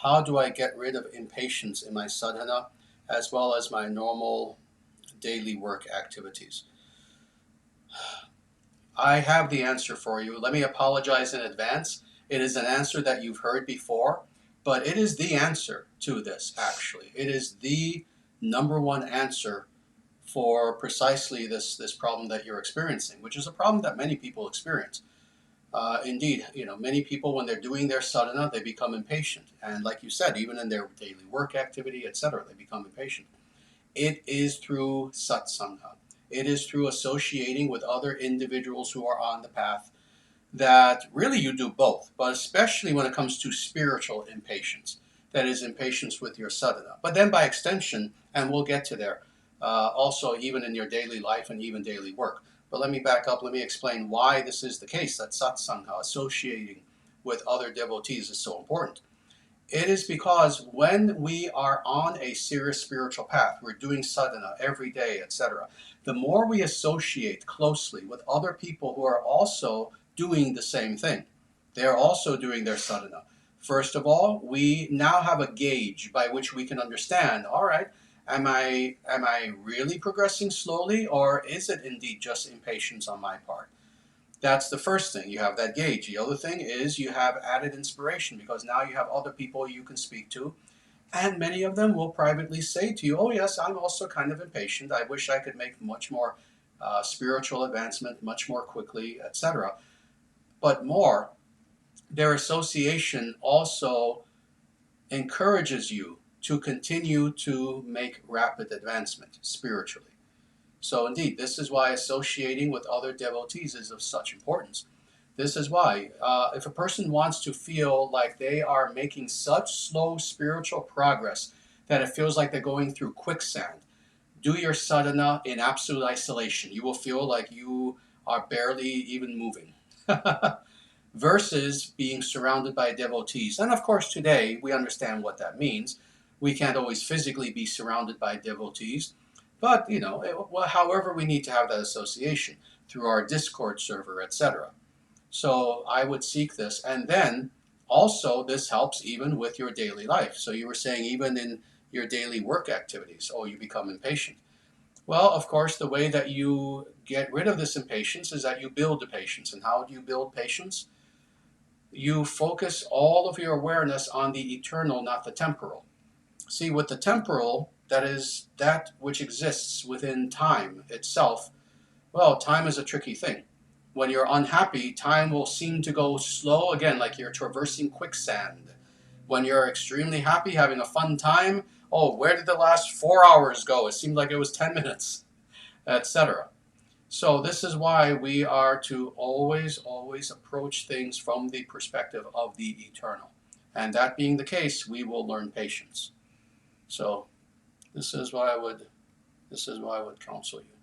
how do I get rid of impatience in my sadhana as well as my normal daily work activities? I have the answer for you. Let me apologize in advance. It is an answer that you've heard before, but it is the answer to this, actually. It is the number one answer for precisely this problem that you're experiencing, which is a problem that many people experience. Indeed, many people, when they're doing their sadhana, they become impatient. And like you said, even in their daily work activity, etc., they become impatient. It is through satsanga. It is through associating with other individuals who are on the path that really you do both, but especially when it comes to spiritual impatience, that is impatience with your sadhana. But then by extension, and we'll get to there, also even in your daily life and even daily work. But let me back up, let me explain why this is the case, that satsanga, associating with other devotees, is so important. It is because when we are on a serious spiritual path, we're doing sadhana every day, etc., the more we associate closely with other people who are also doing the same thing, they're also doing their sadhana. First of all, we now have a gauge by which we can understand, all right, am I really progressing slowly, or is it indeed just impatience on my part? That's the first thing. You have that gauge. The other thing is you have added inspiration, because now you have other people you can speak to, and many of them will privately say to you, oh yes, I'm also kind of impatient. I wish I could make much more spiritual advancement much more quickly, etc. But more, their association also encourages you to continue to make rapid advancement spiritually. So indeed, this is why associating with other devotees is of such importance. This is why, if a person wants to feel like they are making such slow spiritual progress that it feels like they're going through quicksand, do your sadhana in absolute isolation. You will feel like you are barely even moving. Versus being surrounded by devotees. And of course, today we understand what that means. We can't always physically be surrounded by devotees, but however, we need to have that association through our Discord server, etc. So I would seek this, and then also this helps even with your daily life. So you were saying even in your daily work activities, you become impatient. Well, of course, the way that you get rid of this impatience is that you build the patience. And how do you build patience? You focus all of your awareness on the eternal, not the temporal. See, with the temporal, that is that which exists within time itself, well, time is a tricky thing. When you're unhappy, time will seem to go slow, again, like you're traversing quicksand. When you're extremely happy, having a fun time, where did the last 4 hours go? It seemed like it was 10 minutes, etc. So this is why we are to always, always approach things from the perspective of the eternal. And that being the case, we will learn patience. So this is why I would counsel you.